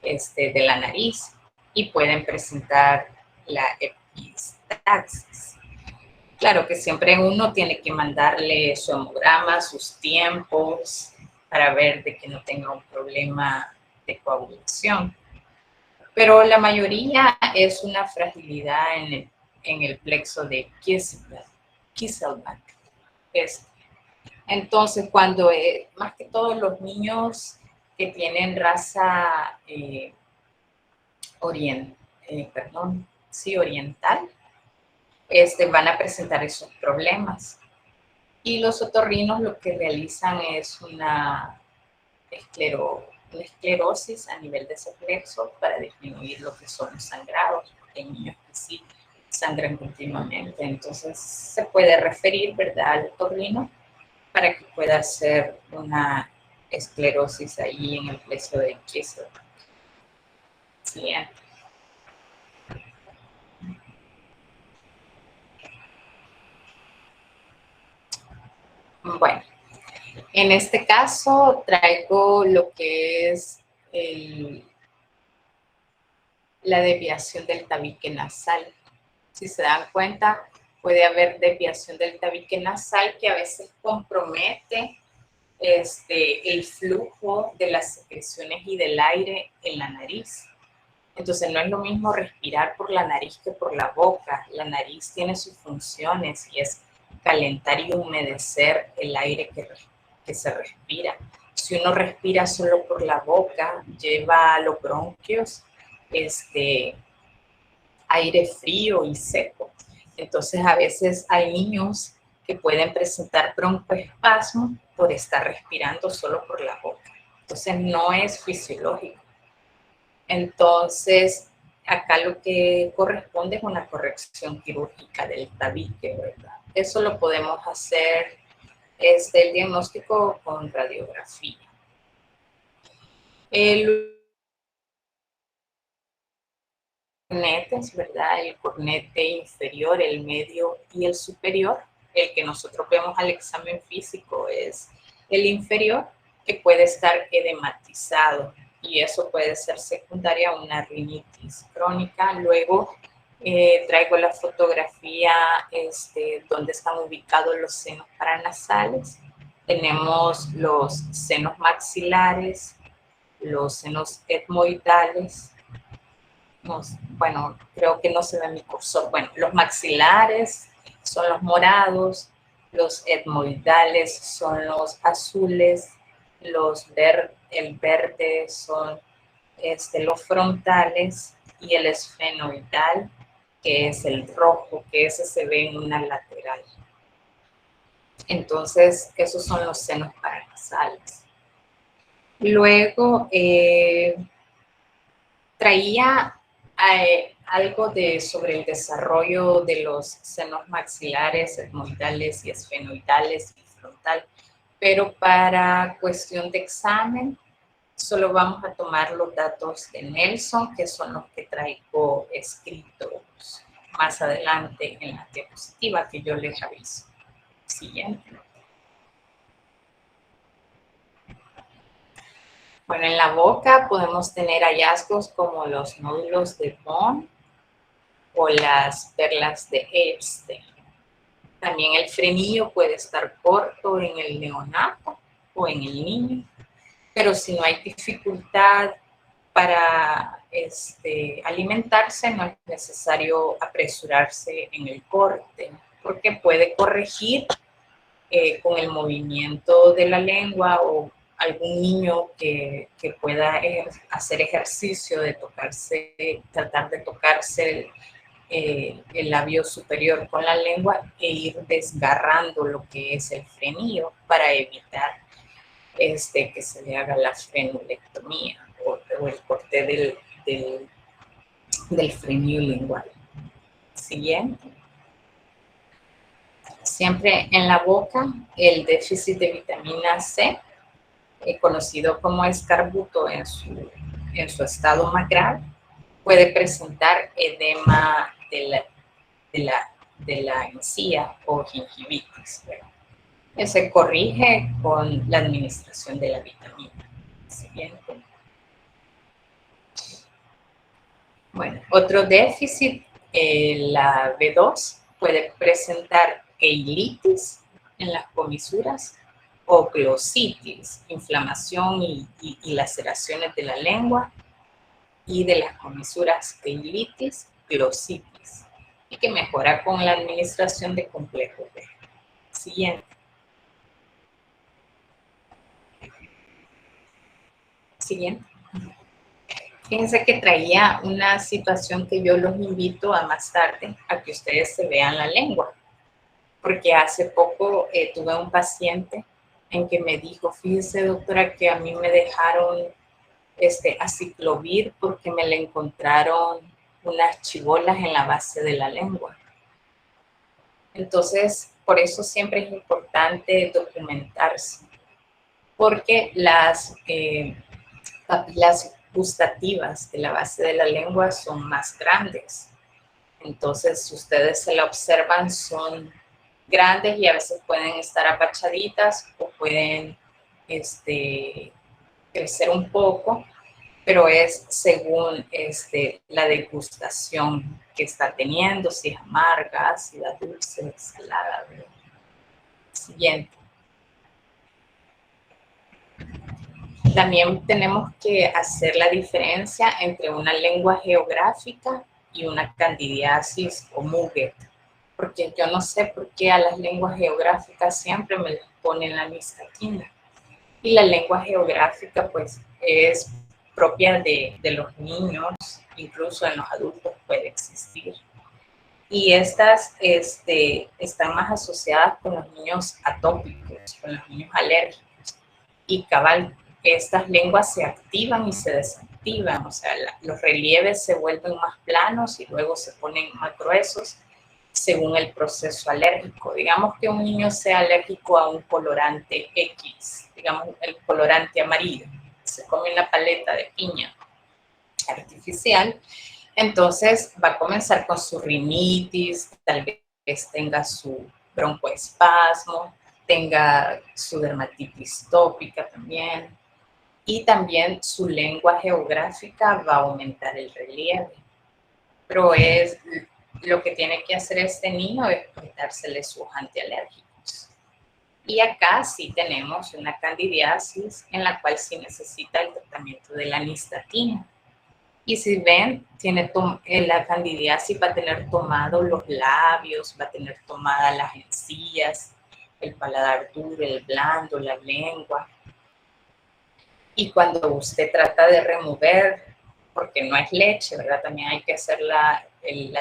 de la nariz y pueden presentar la epistaxis. Claro que siempre uno tiene que mandarle su hemograma, sus tiempos, para ver de que no tenga un problema de coagulación. Pero la mayoría es una fragilidad en el plexo de Kisselbach. Entonces, cuando más que todos los niños que tienen raza oriental, van a presentar esos problemas. Y los otorrinos lo que realizan es una esclerosis a nivel de ese plexo para disminuir lo que son los sangrados, porque hay niños que sí sangran continuamente. Entonces se puede referir, ¿verdad?, al otorrino para que pueda hacer una esclerosis ahí en el plexo de Kisselbach. Siguiente. Bueno, en este caso traigo lo que es la desviación del tabique nasal. Si se dan cuenta, puede haber desviación del tabique nasal que a veces compromete el flujo de las secreciones y del aire en la nariz. Entonces no es lo mismo respirar por la nariz que por la boca. La nariz tiene sus funciones y es calentar y humedecer el aire que se respira. Si uno respira solo por la boca, lleva a los bronquios aire frío y seco. Entonces a veces hay niños que pueden presentar broncoespasmo por estar respirando solo por la boca. Entonces no es fisiológico. Entonces, acá lo que corresponde es una corrección quirúrgica del tabique, ¿verdad? Eso lo podemos hacer, el diagnóstico con radiografía. El cornetes, ¿verdad? El cornete inferior, el medio y el superior. El que nosotros vemos al examen físico es el inferior, que puede estar edematizado. Y eso puede ser secundaria a una rinitis crónica. Luego traigo la fotografía donde están ubicados los senos paranasales. Tenemos los senos maxilares, los senos etmoidales. Bueno, creo que no se ve mi cursor. Bueno, los maxilares son los morados, los etmoidales son los azules, el verde son los frontales y el esfenoidal, que es el rojo, que ese se ve en una lateral. Entonces, esos son los senos paranasales. Luego, traía algo sobre el desarrollo de los senos maxilares, etmoidales y esfenoidales y frontal, pero para cuestión de examen, solo vamos a tomar los datos de Nelson, que son los que traigo escritos más adelante en la diapositiva que yo les aviso. Siguiente. Bueno, en la boca podemos tener hallazgos como los nódulos de Bond, o las perlas de Epstein. También el frenillo puede estar corto en el neonato o en el niño, pero si no hay dificultad para alimentarse, no es necesario apresurarse en el corte, porque puede corregir con el movimiento de la lengua, o algún niño que pueda hacer ejercicio de tocarse, tratar de tocarse el labio superior con la lengua e ir desgarrando lo que es el frenillo para evitar que se le haga la frenulectomía o el corte del frenillo lingual. Siguiente. Siempre en la boca, el déficit de vitamina C, conocido como escarbuto en su estado más grave, puede presentar edema de la encía o gingivitis. Se corrige con la administración de la vitamina. Siguiente. Bueno, otro déficit, la B2, puede presentar eilitis en las comisuras o glositis, inflamación y laceraciones de la lengua y de las comisuras, eilitis, glositis, y que mejora con la administración de complejos B. Siguiente. Siguiente. Fíjense que traía una situación que yo los invito a más tarde a que ustedes se vean la lengua, porque hace poco tuve un paciente en que me dijo, fíjese doctora que a mí me dejaron aciclovir porque me le encontraron unas chibolas en la base de la lengua. Entonces, por eso siempre es importante documentarse, porque las papilas gustativas de la base de la lengua son más grandes. Entonces, si ustedes se la observan, son grandes y a veces pueden estar apachaditas o pueden crecer un poco, pero es según la degustación que está teniendo, si es amarga, ácida, dulce, salada. Siguiente. También tenemos que hacer la diferencia entre una lengua geográfica y una candidiasis o Muget, porque yo no sé por qué a las lenguas geográficas siempre me les ponen la nistatina. Y la lengua geográfica pues es propia de los niños, incluso en los adultos puede existir. Y estas están más asociadas con los niños atópicos, con los niños alérgicos. Y cabal, estas lenguas se activan y se desactivan, o sea, los relieves se vuelven más planos y luego se ponen más gruesos según el proceso alérgico. Digamos que un niño sea alérgico a un colorante X, digamos el colorante amarillo, se come una paleta de piña artificial, entonces va a comenzar con su rinitis, tal vez tenga su broncoespasmo, tenga su dermatitis tópica también, y también su lengua geográfica va a aumentar el relieve. Pero lo que tiene que hacer este niño es quitársele sus antialérgicos. Y acá sí tenemos una candidiasis en la cual sí necesita el tratamiento de la nistatina. Y si ven, la candidiasis va a tener tomado los labios, va a tener tomadas las encías, el paladar duro, el blando, la lengua. Y cuando usted trata de remover, porque no es leche, ¿verdad? También hay que hacer la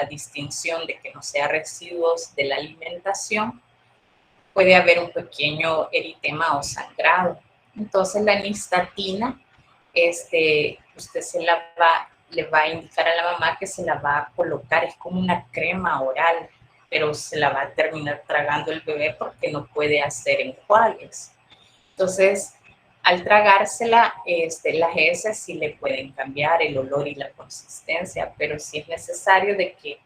distinción de que no sea residuos de la alimentación, puede haber un pequeño eritema o sangrado. Entonces la nistatina, usted le va a indicar a la mamá que se la va a colocar, es como una crema oral, pero se la va a terminar tragando el bebé porque no puede hacer enjuagues. Entonces, al tragársela, las heces sí le pueden cambiar el olor y la consistencia, pero sí es necesario de que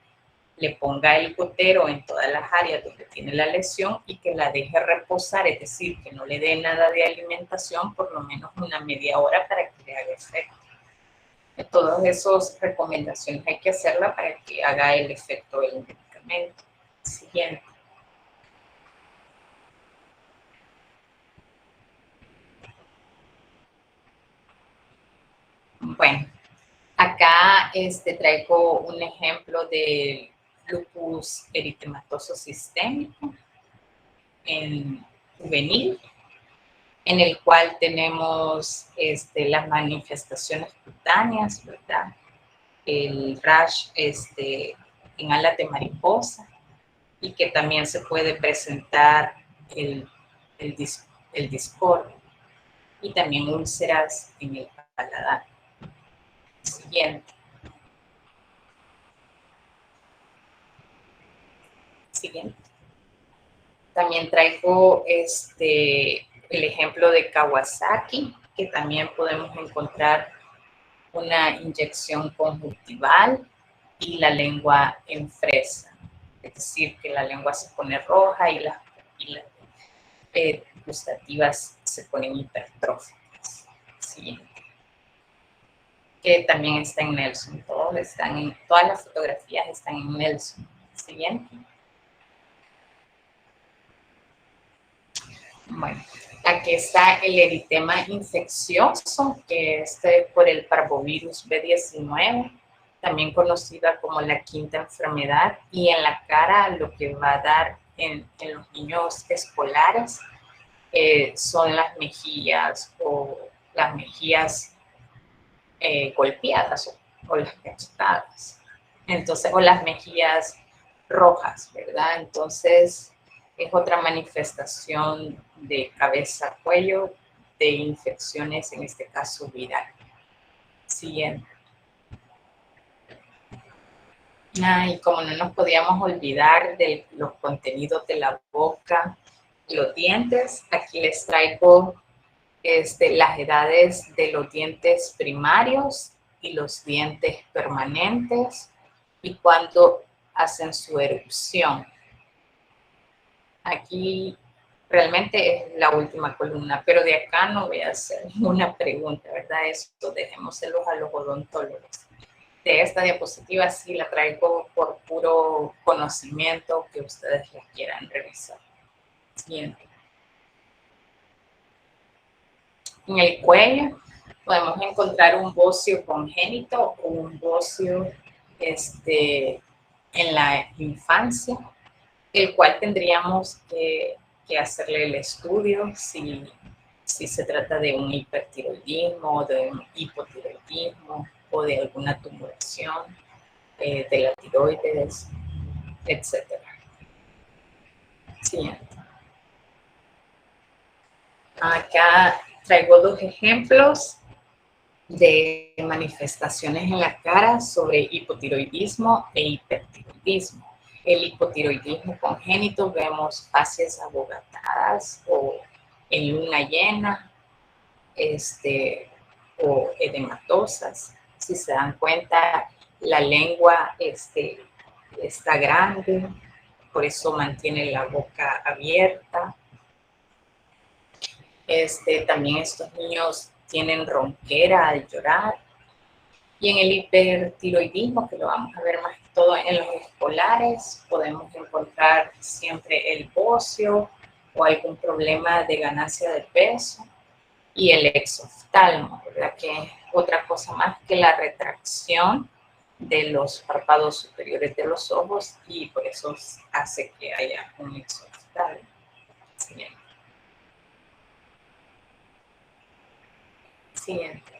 le ponga el gotero en todas las áreas donde tiene la lesión y que la deje reposar, es decir, que no le dé nada de alimentación por lo menos una media hora para que le haga efecto. Todas esas recomendaciones hay que hacerlas para que haga el efecto del medicamento. Siguiente. Bueno, acá traigo un ejemplo de lupus eritematoso sistémico en juvenil, en el cual tenemos las manifestaciones cutáneas, ¿verdad? El rash en alas de mariposa, y que también se puede presentar el, el discordia, y también úlceras en el paladar. Siguiente. Siguiente. También traigo el ejemplo de Kawasaki, que también podemos encontrar una inyección conjuntival y la lengua en fresa. Es decir, que la lengua se pone roja y las gustativas se ponen hipertróficas. Siguiente. Que también está en Nelson. Todas las fotografías están en Nelson. Siguiente. Bueno, aquí está el eritema infeccioso, que es por el parvovirus B19, también conocida como la quinta enfermedad, y en la cara lo que va a dar en los niños escolares son las mejillas golpeadas o las cachetadas. Entonces, o las mejillas rojas, ¿verdad? Entonces, es otra manifestación de cabeza-cuello de infecciones, en este caso viral. Siguiente. Y como no nos podíamos olvidar de los contenidos de la boca, los dientes, aquí les traigo las edades de los dientes primarios y los dientes permanentes y cuando hacen su erupción. Aquí realmente es la última columna, pero de acá no voy a hacer ninguna pregunta, ¿verdad? Esto dejémoselos a los odontólogos. De esta diapositiva sí la traigo por puro conocimiento que ustedes la quieran revisar. Siguiente. En el cuello podemos encontrar un bocio congénito o un bocio en la infancia, el cual tendríamos que hacerle el estudio si se trata de un hipertiroidismo, de un hipotiroidismo o de alguna tumoración de la tiroides, etc. Siguiente. Acá traigo dos ejemplos de manifestaciones en la cara sobre hipotiroidismo e hipertiroidismo. El hipotiroidismo congénito vemos facies abogatadas o en luna llena, o edematosas. Si se dan cuenta, la lengua está grande, por eso mantiene la boca abierta. También estos niños tienen ronquera al llorar. Y en el hipertiroidismo, que lo vamos a ver más que todo en los escolares, podemos encontrar siempre el bocio o algún problema de ganancia de peso y el exoftalmo, ¿verdad? Que es otra cosa más que la retracción de los párpados superiores de los ojos y por eso hace que haya un exoftalmo. Siguiente. Siguiente.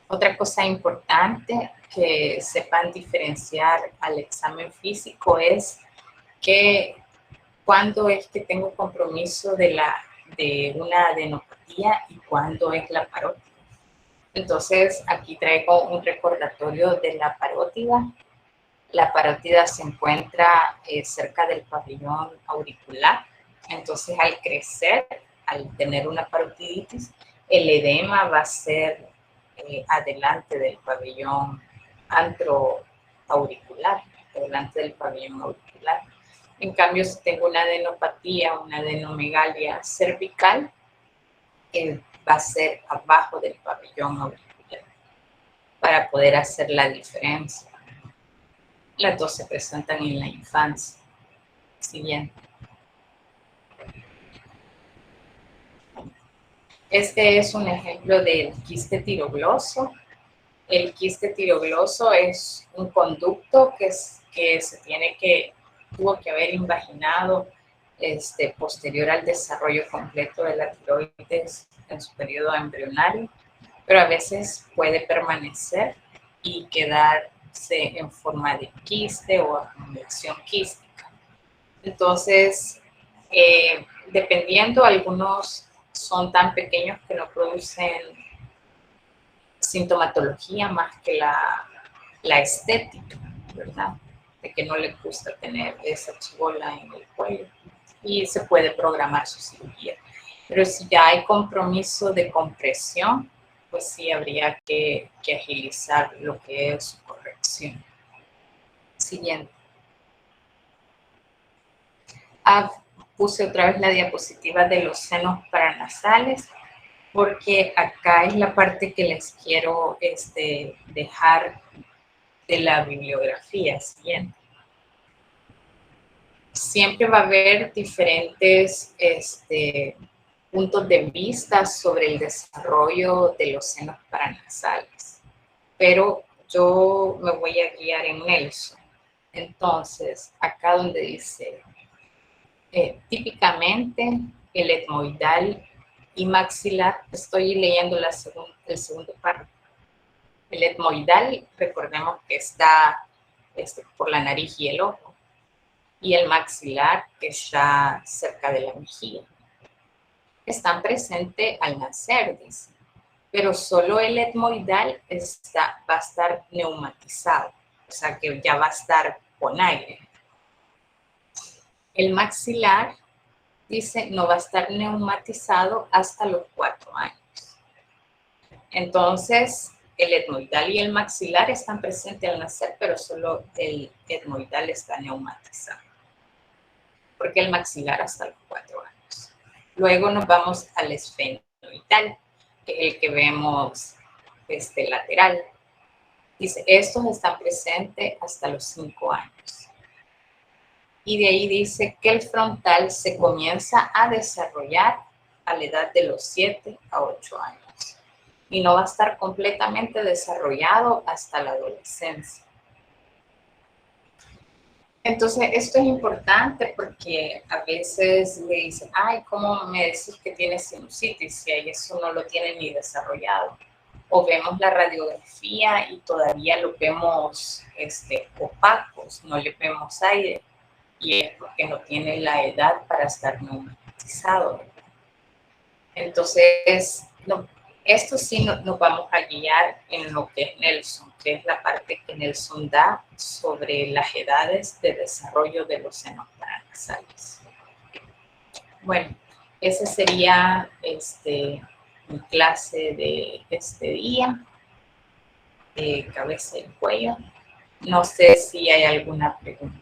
Otra cosa importante que sepan diferenciar al examen físico es que cuándo es que tengo compromiso de una adenopatía y cuándo es la parótida. Entonces, aquí traigo un recordatorio de la parótida. La parótida se encuentra cerca del pabellón auricular. Entonces, al crecer, al tener una parotiditis, el edema va a ser adelante del pabellón antroauricular, delante del pabellón auricular. En cambio, si tengo una adenopatía, una adenomegalia cervical, va a ser abajo del pabellón auricular para poder hacer la diferencia. Las dos se presentan en la infancia. Siguiente. Este es un ejemplo del quiste tirogloso. El quiste tirogloso es un conducto que tuvo que haber invaginado posterior al desarrollo completo de la tiroides en su periodo embrionario, pero a veces puede permanecer y quedarse en forma de quiste o acumulación quística. Entonces, dependiendo, algunos son tan pequeños que no producen sintomatología más que la estética, ¿verdad? De que no le gusta tener esa chibola en el cuello y se puede programar su cirugía. Pero si ya hay compromiso de compresión, pues sí habría que agilizar lo que es su corrección. Siguiente. Puse otra vez la diapositiva de los senos paranasales, porque acá es la parte que les quiero dejar de la bibliografía. Siguiente. Siempre va a haber diferentes puntos de vista sobre el desarrollo de los senos paranasales, pero yo me voy a guiar en Nelson. Entonces, acá donde dice, típicamente el etmoidal y maxilar, estoy leyendo el segundo párrafo. El etmoidal, recordemos que está por la nariz y el ojo, y el maxilar, que está cerca de la mejilla. Están presentes al nacer, dice, pero solo el etmoidal va a estar neumatizado, o sea que ya va a estar con aire. El maxilar, dice, no va a estar neumatizado hasta los 4 años. Entonces, el etmoidal y el maxilar están presentes al nacer, pero solo el etmoidal está neumatizado, porque el maxilar hasta los 4 años. Luego nos vamos al esfenoidal, que es el que vemos lateral. Dice, estos están presentes hasta los 5 años. Y de ahí dice que el frontal se comienza a desarrollar a la edad de los 7 a 8 años. Y no va a estar completamente desarrollado hasta la adolescencia. Entonces, esto es importante porque a veces le dicen, ay, ¿cómo me decís que tienes sinusitis? Si ahí eso no lo tiene ni desarrollado. O vemos la radiografía y todavía lo vemos opacos, no le vemos aire. Y es porque no tiene la edad para estar neumatizado. Entonces, no, esto sí nos vamos a guiar en lo que es Nelson, que es la parte que Nelson da sobre las edades de desarrollo de los senos paranasales. Bueno, esa sería mi clase de este día, de cabeza y cuello. No sé si hay alguna pregunta.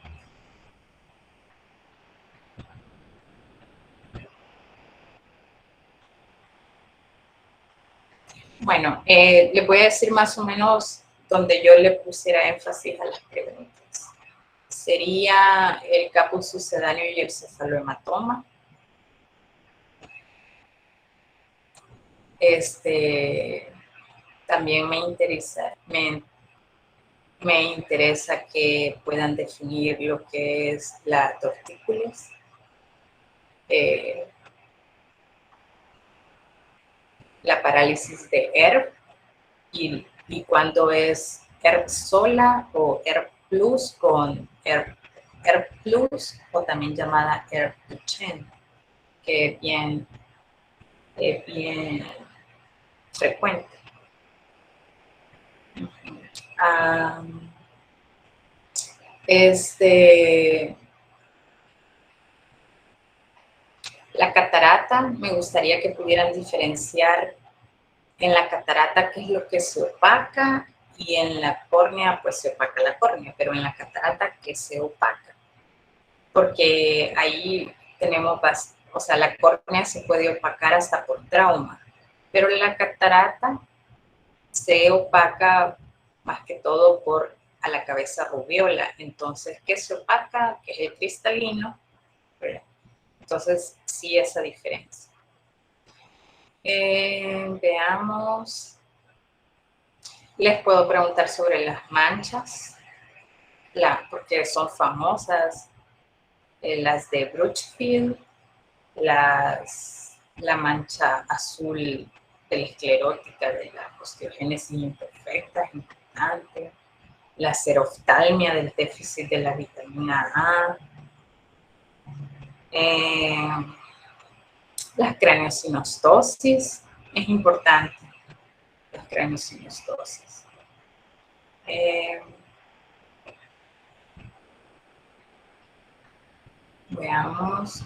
Bueno, les voy a decir más o menos donde yo le pusiera énfasis a las preguntas. Sería el caput sucedáneo y el cefalohematoma. También me interesa que puedan definir lo que es la tortícolis. La parálisis de ERP y cuando es ERP sola o ERP plus con ERP plus o también llamada ERP Duchenne, que es bien frecuente. La catarata, me gustaría que pudieran diferenciar en la catarata qué es lo que se opaca y en la córnea pues se opaca la córnea, pero en la catarata ¿qué se opaca? Porque ahí tenemos, o sea, la córnea se puede opacar hasta por trauma. pero la catarata se opaca más que todo por a la cabeza rubiola. Entonces, ¿qué se opaca? Que es el cristalino, ¿verdad? Entonces, sí, esa diferencia. Veamos. Les puedo preguntar sobre las manchas, porque son famosas, las de Bruchfield, la mancha azul de la esclerótica de la osteogénesis imperfecta, es importante, la seroftalmia del déficit de la vitamina A, las craneosinostosis, es importante, las craneosinostosis. Veamos.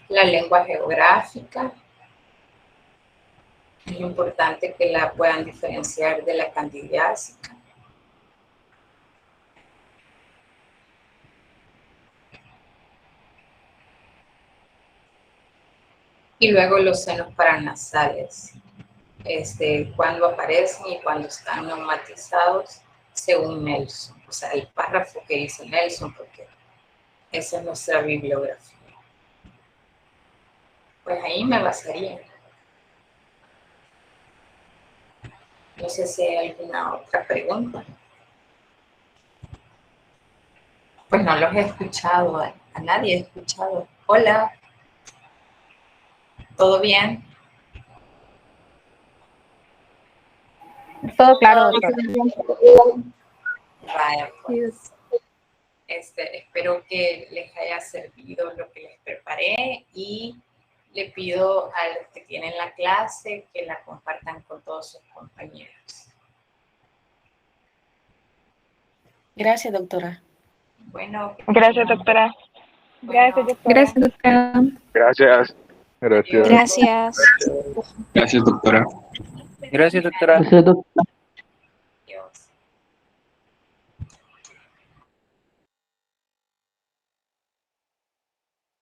La lengua geográfica. Es importante que la puedan diferenciar de la candidiásica. Y luego los senos paranasales, cuando aparecen y cuando están neumatizados, según Nelson. O sea, el párrafo que dice Nelson, porque esa es nuestra bibliografía. Pues ahí me basaría. No sé si hay alguna otra pregunta. Pues no los he escuchado, a nadie he escuchado. Hola, ¿todo bien? Todo claro, doctora. Vaya, pues. Espero que les haya servido lo que les preparé y le pido a los que tienen la clase que la compartan con todos sus compañeros. Gracias, doctora. Bueno. Gracias, doctora. Gracias, doctora. Gracias, doctora. Gracias. Gracias. Gracias. Gracias, doctora. Gracias, doctora. Gracias, doctora.